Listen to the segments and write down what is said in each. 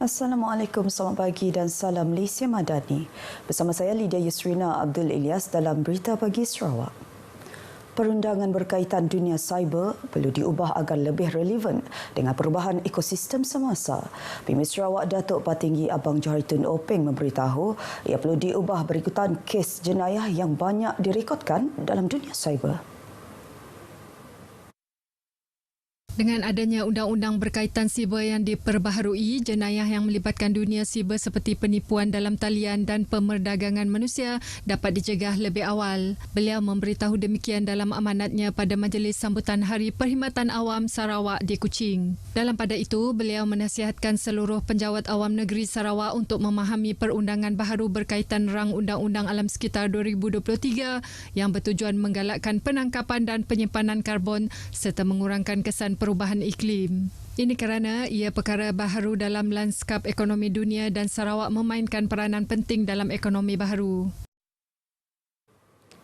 Assalamualaikum, selamat pagi dan salam Malaysia Madani. Bersama saya Lydia Yusrina Abdul Ilyas dalam Berita Pagi Sarawak. Perundangan berkaitan dunia cyber perlu diubah agar lebih relevan dengan perubahan ekosistem semasa. Pemimpin Sarawak Datuk Patinggi Abang Johari Tun Openg memberitahu ia perlu diubah berikutan kes jenayah yang banyak direkodkan dalam dunia cyber. Dengan adanya undang-undang berkaitan siber yang diperbaharui, jenayah yang melibatkan dunia siber seperti penipuan dalam talian dan pemerdagangan manusia dapat dicegah lebih awal. Beliau memberitahu demikian dalam amanatnya pada Majlis Sambutan Hari Perkhidmatan Awam Sarawak di Kuching. Dalam pada itu, beliau menasihatkan seluruh penjawat awam negeri Sarawak untuk memahami perundangan baharu berkaitan rang Undang-Undang Alam Sekitar 2023 yang bertujuan menggalakkan penangkapan dan penyimpanan karbon serta mengurangkan kesan perubahan iklim. Ini kerana ia perkara baharu dalam lanskap ekonomi dunia dan Sarawak memainkan peranan penting dalam ekonomi baharu.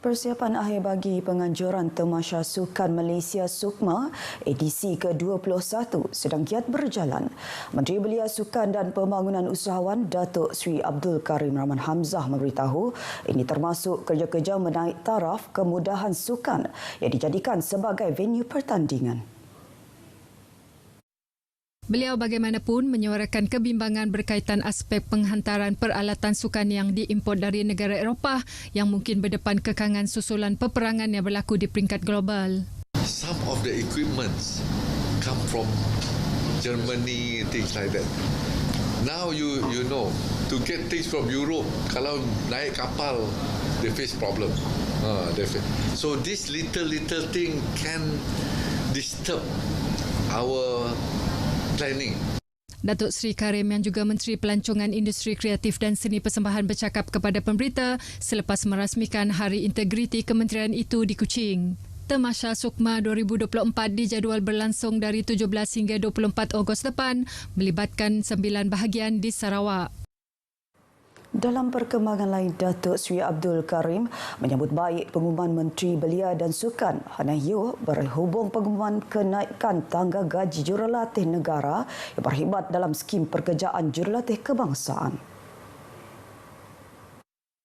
Persiapan akhir bagi penganjuran Tamasya Sukan Malaysia SUKMA edisi ke-21 sedang giat berjalan. Menteri Belia Sukan dan Pembangunan Usahawan Datuk Seri Abdul Karim Rahman Hamzah memberitahu ini termasuk kerja-kerja menaik taraf kemudahan sukan yang dijadikan sebagai venue pertandingan. Beliau bagaimanapun menyuarakan kebimbangan berkaitan aspek penghantaran peralatan sukan yang diimport dari negara Eropah yang mungkin berdepan kekangan susulan peperangan yang berlaku di peringkat global. Some of the equipments come from Germany, things like that. Now you know, to get things from Europe, kalau naik kapal, they face problem. So this little thing can disturb our planning. Datuk Seri Karim yang juga Menteri Pelancongan Industri Kreatif dan Seni Persembahan bercakap kepada pemberita selepas merasmikan Hari Integriti Kementerian itu di Kuching. Tamasya SUKMA 2024 dijadual berlangsung dari 17 hingga 24 Ogos depan melibatkan 9 bahagian di Sarawak. Dalam perkembangan lain, Datuk Seri Abdul Karim menyambut baik pengumuman Menteri Belia dan Sukan Hannah Yeoh berhubung pengumuman kenaikan tangga gaji jurulatih negara yang berkhidmat dalam skim pekerjaan jurulatih kebangsaan.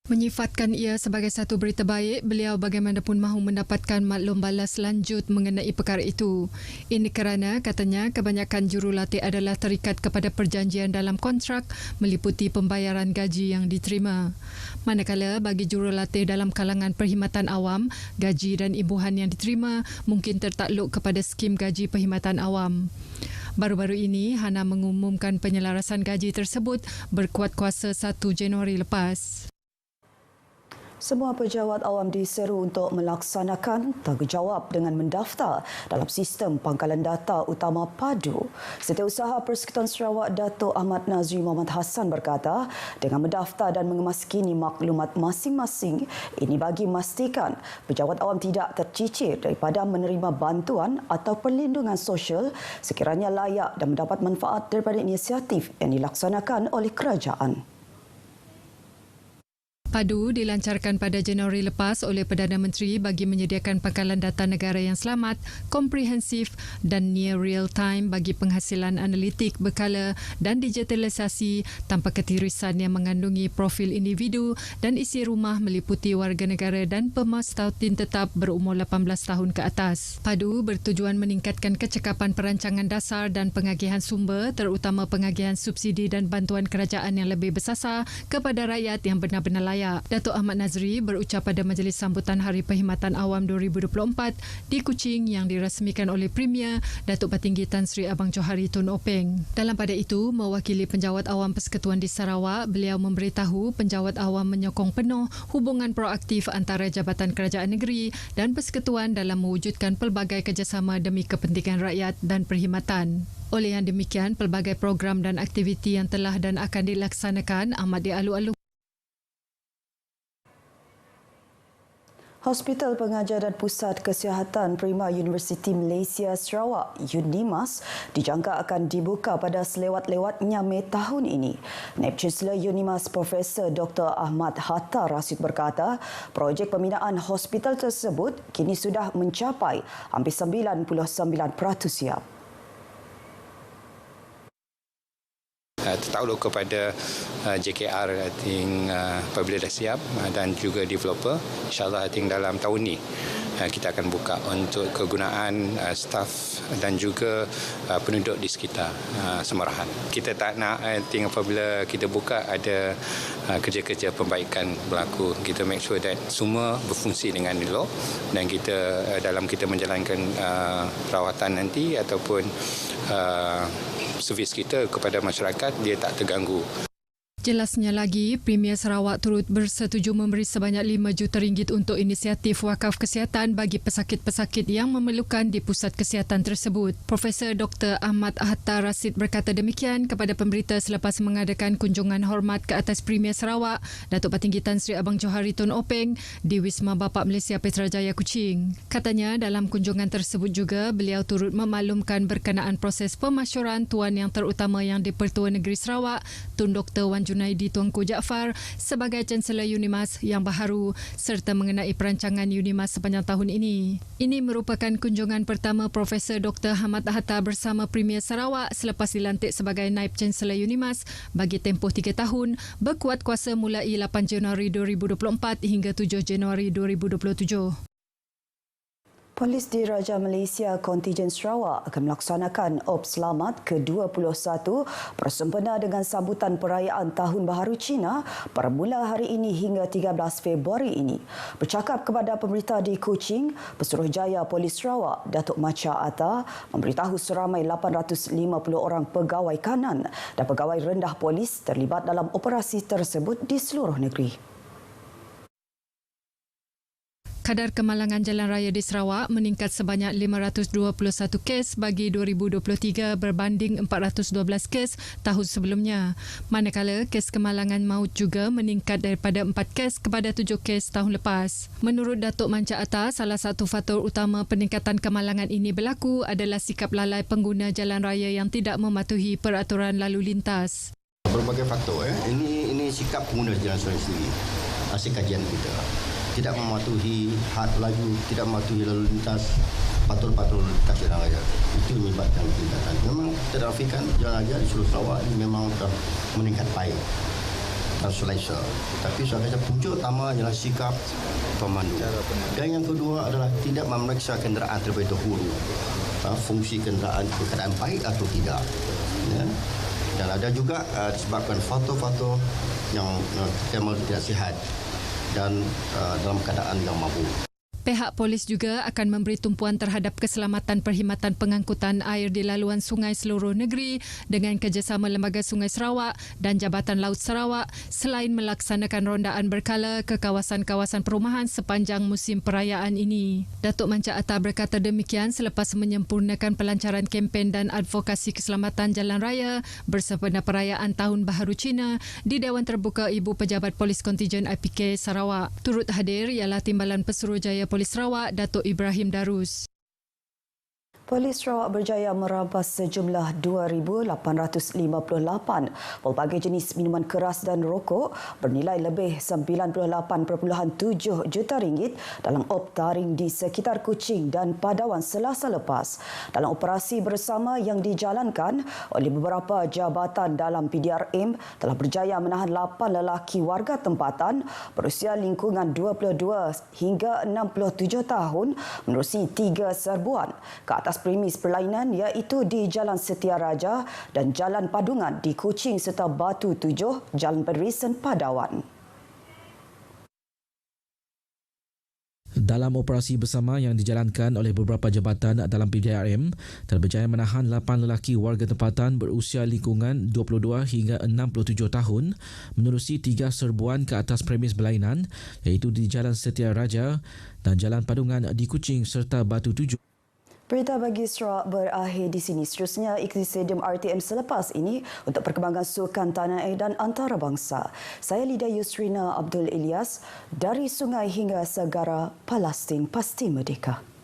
Menyifatkan ia sebagai satu berita baik, beliau bagaimanapun mahu mendapatkan maklum balas lanjut mengenai perkara itu. Ini kerana, katanya, kebanyakan jurulatih adalah terikat kepada perjanjian dalam kontrak meliputi pembayaran gaji yang diterima. Manakala bagi jurulatih dalam kalangan perkhidmatan awam, gaji dan imbuhan yang diterima mungkin tertakluk kepada skim gaji perkhidmatan awam. Baru-baru ini, Hana mengumumkan penyelarasan gaji tersebut berkuat kuasa 1 Januari lepas. Semua pejabat awam diseru untuk melaksanakan tanggungjawab dengan mendaftar dalam sistem pangkalan data utama PADU. Setiausaha Persekutuan Sarawak Datuk Ahmad Nazri Muhammad Hassan berkata, dengan mendaftar dan mengemaskini maklumat masing-masing, ini bagi memastikan pejabat awam tidak tercicir daripada menerima bantuan atau perlindungan sosial sekiranya layak dan mendapat manfaat daripada inisiatif yang dilaksanakan oleh kerajaan. PADU dilancarkan pada Januari lepas oleh Perdana Menteri bagi menyediakan pangkalan data negara yang selamat, komprehensif dan near real time bagi penghasilan analitik berkala dan digitalisasi tanpa ketirisan yang mengandungi profil individu dan isi rumah meliputi warga negara dan pemas tautin tetap berumur 18 tahun ke atas. PADU bertujuan meningkatkan kecekapan perancangan dasar dan pengagihan sumber terutama pengagihan subsidi dan bantuan kerajaan yang lebih bersasar kepada rakyat yang benar-benar layak. Datuk Ahmad Nazri berucap pada Majlis Sambutan Hari Perkhidmatan Awam 2024 di Kuching yang dirasmikan oleh Premier Datuk Patinggi Tan Sri Abang Johari Tun Openg. Dalam pada itu, mewakili penjawat awam Persekutuan di Sarawak, beliau memberitahu penjawat awam menyokong penuh hubungan proaktif antara Jabatan Kerajaan Negeri dan Persekutuan dalam mewujudkan pelbagai kerjasama demi kepentingan rakyat dan perkhidmatan. Oleh yang demikian, pelbagai program dan aktiviti yang telah dan akan dilaksanakan amat dialu-alu. Hospital Pengajar dan Pusat Kesihatan Prima Universiti Malaysia Sarawak UNIMAS dijangka akan dibuka pada selewat-lewatnya Mei tahun ini. Naib Chancellor UNIMAS Profesor Dr. Ahmad Hatta Rashid berkata, projek pembinaan hospital tersebut kini sudah mencapai hampir 99% siap. tertakluk kepada JKR I think apabila dah siap dan juga developer, insyaAllah I think dalam tahun ni kita akan buka untuk kegunaan staf dan juga penduduk di sekitar Semerahan. Kita tak nak I think apabila kita buka ada kerja-kerja pembaikan berlaku. Kita make sure that semua berfungsi dengan elok dan kita dalam kita menjalankan rawatan nanti ataupun servis kita kepada masyarakat dia tak terganggu. Jelasnya lagi, Premier Sarawak turut bersetuju memberi sebanyak RM5 juta untuk inisiatif wakaf kesihatan bagi pesakit-pesakit yang memerlukan di pusat kesihatan tersebut. Profesor Dr. Ahmad Hatta Rasid berkata demikian kepada pemberita selepas mengadakan kunjungan hormat ke atas Premier Sarawak, Datuk Patinggi Tan Sri Abang Johari Tun Openg di Wisma Bapa Malaysia Petrajaya Kuching. Katanya dalam kunjungan tersebut juga beliau turut memaklumkan berkenaan proses pemasyuran Tuan Yang Terutama Yang di-Pertua Negeri Sarawak, Tun Dr. Wan Junaidi Tuanku Jaafar sebagai Chancellor UNIMAS yang baharu serta mengenai perancangan UNIMAS sepanjang tahun ini. Ini merupakan kunjungan pertama Profesor Dr. Ahmad Hatta bersama Premier Sarawak selepas dilantik sebagai Naib Chancellor UNIMAS bagi tempoh 3 tahun berkuat kuasa mulai 8 Januari 2024 hingga 7 Januari 2027. Polis Diraja Malaysia Kontijen Sarawak akan melaksanakan Ops Selamat ke-21 bersempena dengan sambutan perayaan Tahun Baharu Cina bermula hari ini hingga 13 Februari ini. Bercakap kepada pemberita di Kuching, Pesuruhjaya Polis Sarawak, Datuk Macha Atta, memberitahu seramai 850 orang pegawai kanan dan pegawai rendah polis terlibat dalam operasi tersebut di seluruh negeri. Kadar kemalangan jalan raya di Sarawak meningkat sebanyak 521 kes bagi 2023 berbanding 412 kes tahun sebelumnya. Manakala kes kemalangan maut juga meningkat daripada 4 kes kepada 7 kes tahun lepas. Menurut Datuk Manca Atta, salah satu faktor utama peningkatan kemalangan ini berlaku adalah sikap lalai pengguna jalan raya yang tidak mematuhi peraturan lalu lintas. Berbagai faktor. Ini sikap pengguna jalan raya sendiri. Hasil kajian kita. Tidak mematuhi had laju, tidak mematuhi lalu lintas, patrol-patrol lintas jalan raya. Itu menyebabkan peningkatan. Memang terafikan jalan raya di seluruh Sarawak ini memang telah meningkat baik dan selesa. Tapi saya kata punca utama adalah sikap pemandu. Dan yang kedua adalah tidak memeriksa kenderaan terlebih dahulu. Fungsi kenderaan berkeadaan baik atau tidak. Ya. Dan ada juga disebabkan faktor-faktor yang tidak sihat dan dalam keadaan yang mabuk. Pihak polis juga akan memberi tumpuan terhadap keselamatan perkhidmatan pengangkutan air di laluan sungai seluruh negeri dengan kerjasama Lembaga Sungai Sarawak dan Jabatan Laut Sarawak selain melaksanakan rondaan berkala ke kawasan-kawasan perumahan sepanjang musim perayaan ini. Datuk Manca Atta berkata demikian selepas menyempurnakan pelancaran kempen dan advokasi keselamatan jalan raya bersempena perayaan Tahun Baharu Cina di Dewan Terbuka Ibu Pejabat Polis Kontijen IPK Sarawak. Turut hadir ialah Timbalan Pesuruhjaya Polis Sarawak, Datuk Ibrahim Darus. Polis Sarawak berjaya merampas sejumlah 2,858 pelbagai jenis minuman keras dan rokok bernilai lebih 98.7 juta ringgit dalam op taring di sekitar Kuching dan Padawan Selasa lepas. Dalam operasi bersama yang dijalankan oleh beberapa jabatan dalam PDRM telah berjaya menahan 8 lelaki warga tempatan berusia lingkungan 22 hingga 67 tahun menerusi 3 serbuan ke atas premis perlainan iaitu di Jalan Setia Raja dan Jalan Padungan di Kuching serta Batu 7, Jalan Pederisan Padawan. Dalam operasi bersama yang dijalankan oleh beberapa jabatan dalam PDRM, telah berjaya menahan 8 lelaki warga tempatan berusia lingkungan 22 hingga 67 tahun menerusi 3 serbuan ke atas premis berlainan iaitu di Jalan Setia Raja dan Jalan Padungan di Kuching serta Batu 7. Berita bagi Sarawak berakhir di sini. Seterusnya ikuti Stadium RTM selepas ini untuk perkembangan sukan tanah air dan antarabangsa. Saya Lidia Yusrina Abdul Ilyas dari Sungai hingga Segara Palestin Pasti Merdeka.